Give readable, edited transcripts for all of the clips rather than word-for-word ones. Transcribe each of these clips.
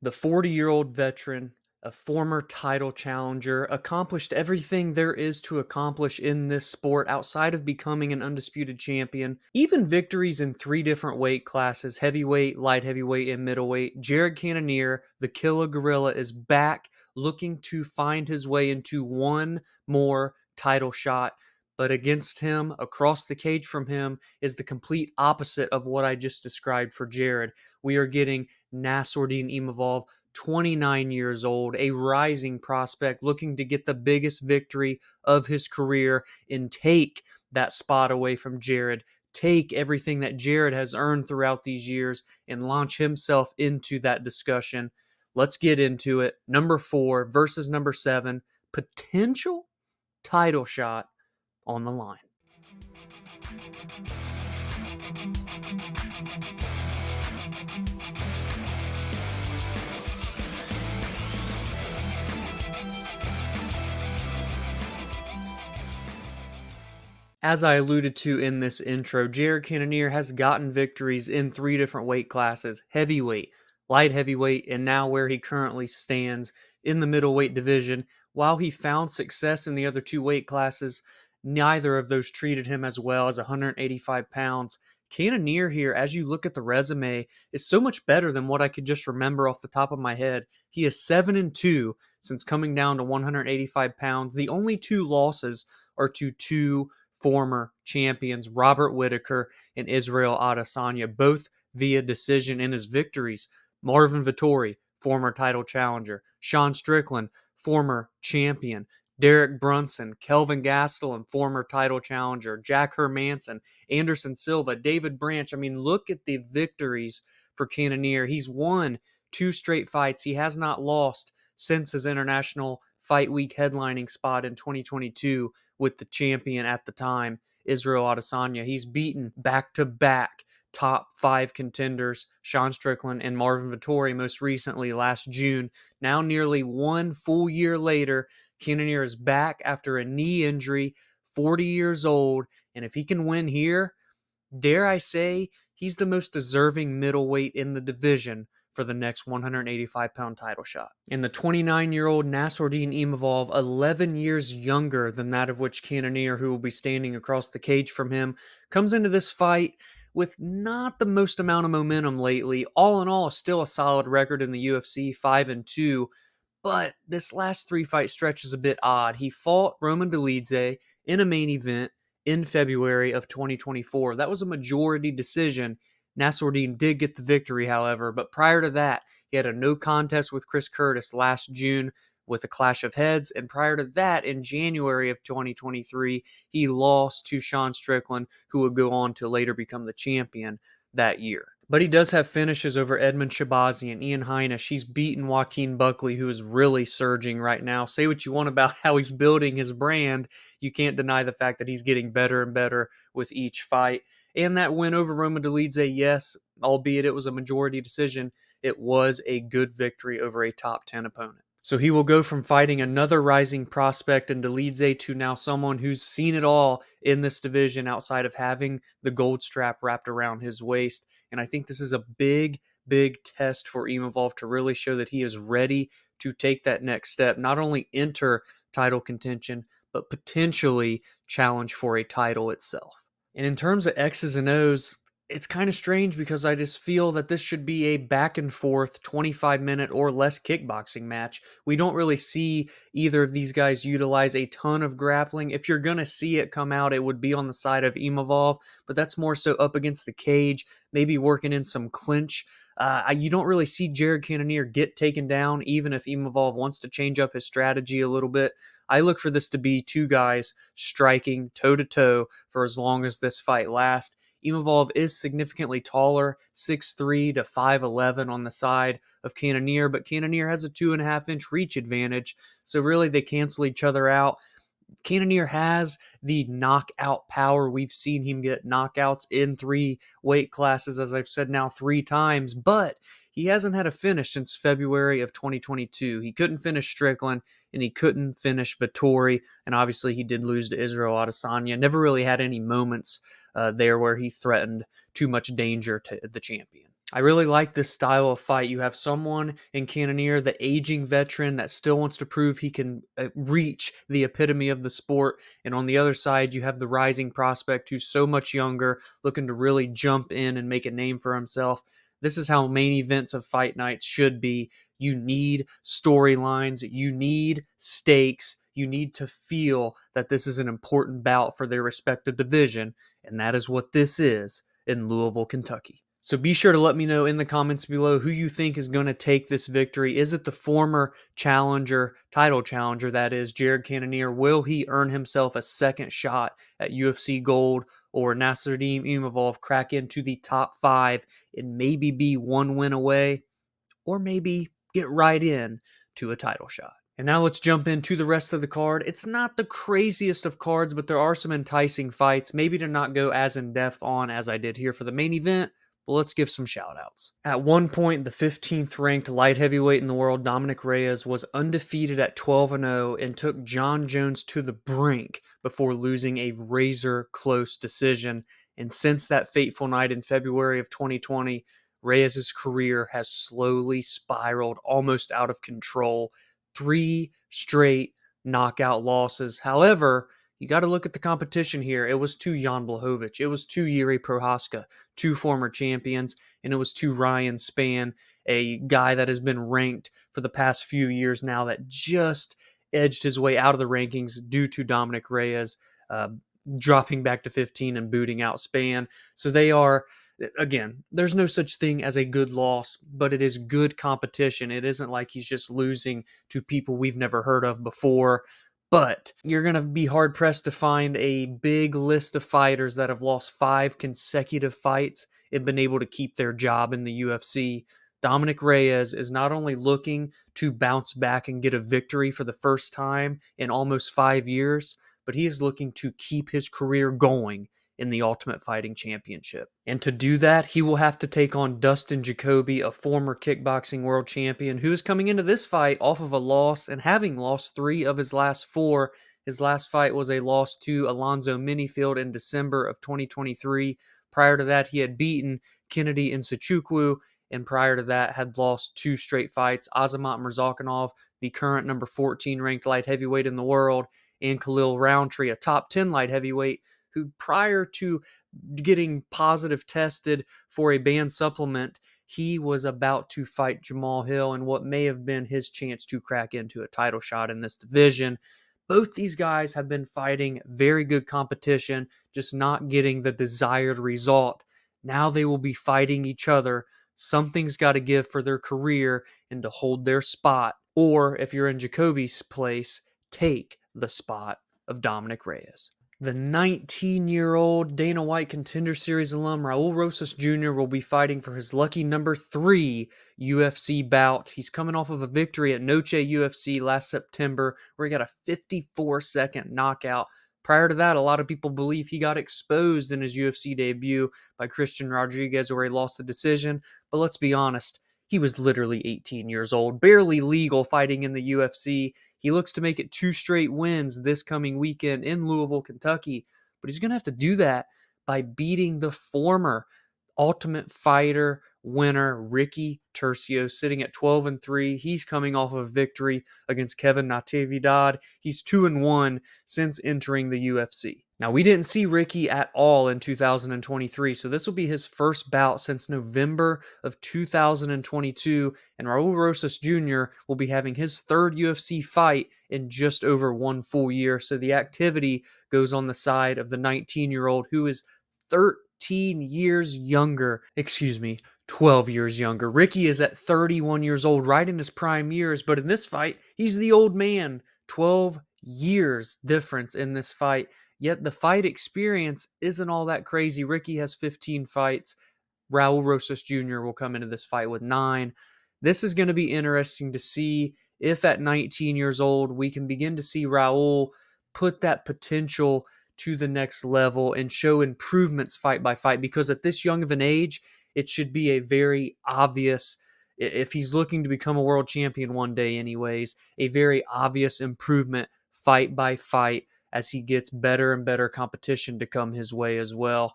The 40-year-old veteran, a former title challenger, accomplished everything there is to accomplish in this sport outside of becoming an undisputed champion. Even victories in 3 different weight classes, heavyweight, light heavyweight, and middleweight. Jared Cannonier, the Killer Gorilla, is back looking to find his way into one more title shot. But against him, across the cage from him, is the complete opposite of what I just described for Jared. We are getting Nassourdine Imavov, 29 years old, a rising prospect looking to get the biggest victory of his career and take that spot away from Jared, take everything that Jared has earned throughout these years and launch himself into that discussion. Let's get into it. Number 4 versus number 7, potential title shot on the line. As I alluded to in this intro, Jared Cannonier has gotten victories in 3 different weight classes: heavyweight, light heavyweight, and now where he currently stands in the middleweight division. While he found success in the other 2 weight classes, neither of those treated him as well as 185 pounds. Cannonier here, as you look at the resume, is so much better than what I could just remember off the top of my head. He is 7-2 since coming down to 185 pounds. The only 2 losses are to 2 former champions, Robert Whitaker and Israel Adesanya, both via decision. In his victories, Marvin Vettori, former title challenger; Sean Strickland, former champion; Derek Brunson, Kelvin Gastelum, former title challenger; Jack Hermanson, Anderson Silva, David Branch. I mean, look at the victories for Cannonier. He's won 2 straight fights. He has not lost since his International Fight Week headlining spot in 2022 with the champion at the time, Israel Adesanya. He's beaten back-to-back top 5 contenders, Sean Strickland and Marvin Vettori, most recently last June. Now nearly 1 full year later, Cannonier is back after a knee injury, 40 years old, and if he can win here, dare I say, he's the most deserving middleweight in the division for the next 185-pound title shot. And the 29-year-old Nassourdine Imavov, 11 years younger than that of which Cannonier, who will be standing across the cage from him, comes into this fight with not the most amount of momentum lately. All in all, still a solid record in the UFC, 5-2. But this last 3 fight stretch is a bit odd. He fought Roman Dolidze in a main event in February of 2024. That was a majority decision. Nassourdine did get the victory, however, but prior to that, he had a no contest with Chris Curtis last June with a clash of heads, and prior to that, in January of 2023, he lost to Sean Strickland, who would go on to later become the champion that year. But he does have finishes over Edmund Shabazi and Ian Heinisch. He's beaten Joaquin Buckley, who is really surging right now. Say what you want about how he's building his brand, you can't deny the fact that he's getting better and better with each fight. And that win over Roman Dolidze, yes, albeit it was a majority decision, it was a good victory over a top 10 opponent. So he will go from fighting another rising prospect in Dolidze to now someone who's seen it all in this division outside of having the gold strap wrapped around his waist. And I think this is a big, big test for Imavov to really show that he is ready to take that next step, not only enter title contention, but potentially challenge for a title itself. And in terms of X's and O's, it's kind of strange because I just feel that this should be a back and forth 25-minute or less kickboxing match. We don't really see either of these guys utilize a ton of grappling. If you're going to see it come out, it would be on the side of Imavov, but that's more so up against the cage, maybe working in some clinch. You don't really see Jared Cannonier get taken down, even if Imavov wants to change up his strategy a little bit. I look for this to be 2 guys striking toe-to-toe for as long as this fight lasts. Imavov is significantly taller, 6'3 to 5'11 on the side of Cannonier, but Cannonier has a 2.5-inch reach advantage, so really they cancel each other out. Cannonier has the knockout power. We've seen him get knockouts in 3 weight classes, as I've said now 3 times, but he hasn't had a finish since February of 2022. He couldn't finish Strickland, and he couldn't finish Vettori, and obviously he did lose to Israel Adesanya. Never really had any moments there where he threatened too much danger to the champion. I really like this style of fight. You have someone in Cannonier, the aging veteran that still wants to prove he can reach the epitome of the sport. And on the other side, you have the rising prospect who's so much younger, looking to really jump in and make a name for himself. This is how main events of fight nights should be. You need storylines, you need stakes, you need to feel that this is an important bout for their respective division. And that is what this is in Louisville, Kentucky. So be sure to let me know in the comments below who you think is going to take this victory. Is it the former challenger, title challenger, that is, Jared Cannonier? Will he earn himself a second shot at UFC Gold, or Nassourdine Imavov crack into the top 5 and maybe be one win away, or maybe get right in to a title shot? And now let's jump into the rest of the card. It's not the craziest of cards, but there are some enticing fights. Maybe to not go as in-depth on as I did here for the main event, but let's give some shout-outs. At one point, the 15th ranked light heavyweight in the world, Dominick Reyes, was undefeated at 12-0 and took John Jones to the brink before losing a razor-close decision. And since that fateful night in February of 2020, Reyes' career has slowly spiraled almost out of control. 3 straight knockout losses. However, you got to look at the competition here. It was to Jan Blachowicz. It was to Jiri Prohaska, 2 former champions, and it was to Ryan Spann, a guy that has been ranked for the past few years now that just edged his way out of the rankings due to Dominick Reyes uh, dropping back to 15 and booting out Spann. So they are, again, there's no such thing as a good loss, but it is good competition. It isn't like he's just losing to people we've never heard of before. But you're going to be hard pressed to find a big list of fighters that have lost 5 consecutive fights and been able to keep their job in the UFC. Dominick Reyes is not only looking to bounce back and get a victory for the first time in almost 5 years, but he is looking to keep his career going in the Ultimate Fighting Championship. And to do that, he will have to take on Dustin Jacoby, a former kickboxing world champion, who is coming into this fight off of a loss and having lost 3 of his last 4. His last fight was a loss to Alonzo Minifield in December of 2023. Prior to that, he had beaten Kennedy Nzechukwu, and prior to that had lost 2 straight fights. Azamat Murzakanov, the current number 14 ranked light heavyweight in the world, and Khalil Roundtree, a top 10 light heavyweight, who prior to getting positive tested for a banned supplement, he was about to fight Jamal Hill in what may have been his chance to crack into a title shot in this division. Both these guys have been fighting very good competition, just not getting the desired result. Now they will be fighting each other. Something's got to give for their career and to hold their spot. Or if you're in Jacoby's place, take the spot of Dominick Reyes. The 19-year-old Dana White Contender Series alum Raul Rosas Jr. will be fighting for his lucky number 3 UFC bout. He's coming off of a victory at Noche UFC last September, where he got a 54-second knockout. Prior to that, a lot of people believe he got exposed in his UFC debut by Christian Rodriguez, where he lost the decision. But let's be honest, he was literally 18 years old, barely legal, fighting in the UFC. He looks to make it 2 straight wins this coming weekend in Louisville, Kentucky, but he's going to have to do that by beating the former Ultimate Fighter winner Ricky Turcios, sitting at 12-3. He's coming off of a victory against Kevin Natividad. He's 2-1 since entering the UFC. Now, we didn't see Ricky at all in 2023, so this will be his first bout since November of 2022, and Raul Rosas Jr. will be having his 3rd UFC fight in just over 1 full year, so the activity goes on the side of the 19-year-old who is 13 years younger. 12 years younger. Ricky is at 31 years old, right in his prime years, but in this fight, he's the old man. 12 years difference in this fight. Yet the fight experience isn't all that crazy. Ricky has 15 fights. Raul Rosas Jr. will come into this fight with 9. This is going to be interesting to see if at 19 years old we can begin to see Raul put that potential to the next level and show improvements fight by fight, because at this young of an age, it should be a very obvious, if he's looking to become a world champion one day anyways, a very obvious improvement fight by fight as he gets better and better competition to come his way as well.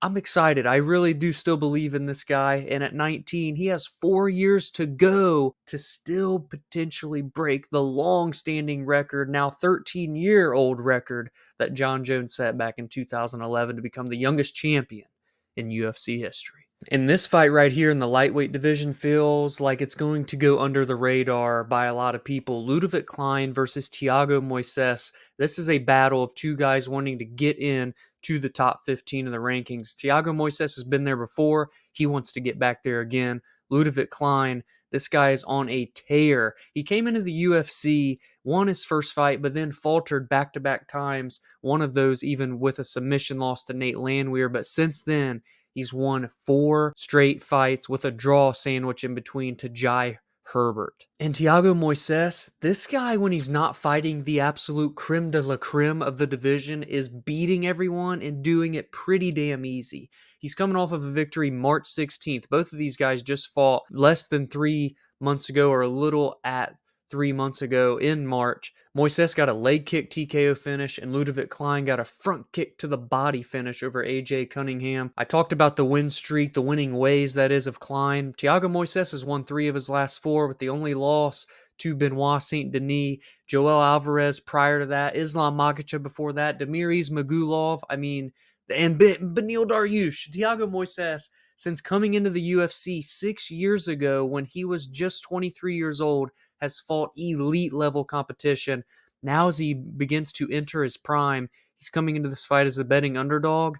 I'm excited. I really do still believe in this guy. And at 19, he has 4 years to go to still potentially break the long-standing record, now 13-year-old record that John Jones set back in 2011 to become the youngest champion in UFC history. And this fight right here in the lightweight division feels like it's going to go under the radar by a lot of people. Ludovit Klein versus Thiago Moises. This is a battle of two guys wanting to get in to the top 15 of the rankings. Thiago Moises has been there before. He wants to get back there again. Ludovit Klein, this guy is on a tear. He came into the UFC, won his first fight, but then faltered back-to-back times. One of those even with a submission loss to Nate Landwehr. But since then, he's won 4 straight fights with a draw sandwich in between to Jai Herbert. And Thiago Moises, this guy, when he's not fighting the absolute creme de la creme of the division, is beating everyone and doing it pretty damn easy. He's coming off of a victory March 16th. Both of these guys just fought less than 3 months ago, or a little at 3 months ago in March. Moises got a leg kick TKO finish, and Ludovit Klein got a front kick to the body finish over AJ Cunningham. I talked about the win streak, the winning ways, that is, of Klein. Thiago Moises has won 3 of his last 4, with the only loss to Benoit Saint Denis, Joel Alvarez prior to that, Islam Makhachev before that, Demiris Magulov, and Beneil Dariush. Thiago Moises, since coming into the UFC 6 years ago when he was just 23 years old, has fought elite level competition. Now as he begins to enter his prime, he's coming into this fight as a betting underdog.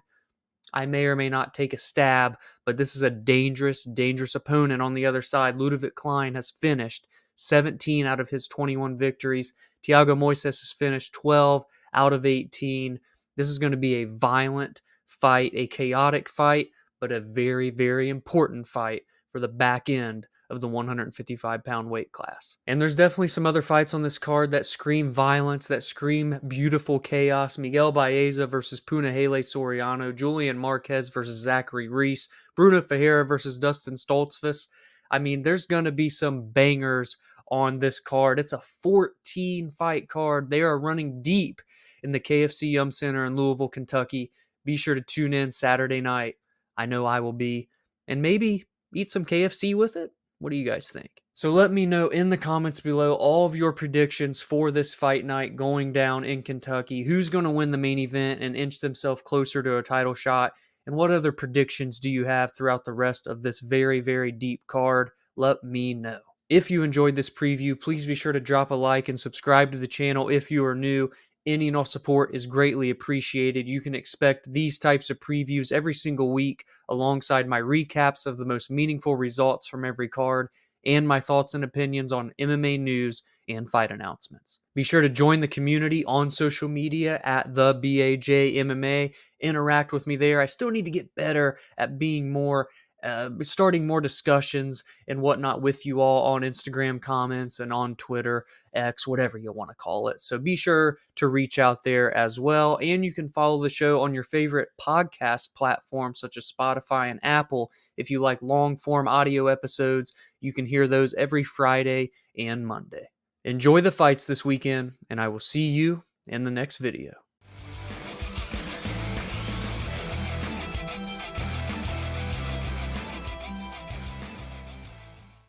I may or may not take a stab, but this is a dangerous, dangerous opponent on the other side. Ludovit Klein has finished 17 out of his 21 victories. Thiago Moises has finished 12 out of 18. This is going to be a violent fight, a chaotic fight, but a very, very important fight for the back end of the 155-pound weight class. And there's definitely some other fights on this card that scream violence, that scream beautiful chaos. Miguel Baeza versus Punahele Soriano, Julian Marquez versus Zachary Reese, Bruno Ferreira versus Dustin Stoltzfus. There's going to be some bangers on this card. It's a 14-fight card. They are running deep in the KFC Yum Center in Louisville, Kentucky. Be sure to tune in Saturday night. I know I will be. And maybe eat some KFC with it? What do you guys think? So let me know in the comments below all of your predictions for this fight night going down in Kentucky. Who's going to win the main event and inch themselves closer to a title shot? And what other predictions do you have throughout the rest of this very, very deep card? Let me know. If you enjoyed this preview, please be sure to drop a like and subscribe to the channel if you are new. Any and all support is greatly appreciated. You can expect these types of previews every single week, alongside my recaps of the most meaningful results from every card and my thoughts and opinions on MMA news and fight announcements. Be sure to join the community on social media at the BAJ MMA. Interact with me there. I still need to get better at being more starting more discussions and whatnot with you all on Instagram comments and on Twitter, X, whatever you want to call it. So be sure to reach out there as well. And you can follow the show on your favorite podcast platforms such as Spotify and Apple. If you like long form audio episodes, you can hear those every Friday and Monday. Enjoy the fights this weekend, and I will see you in the next video.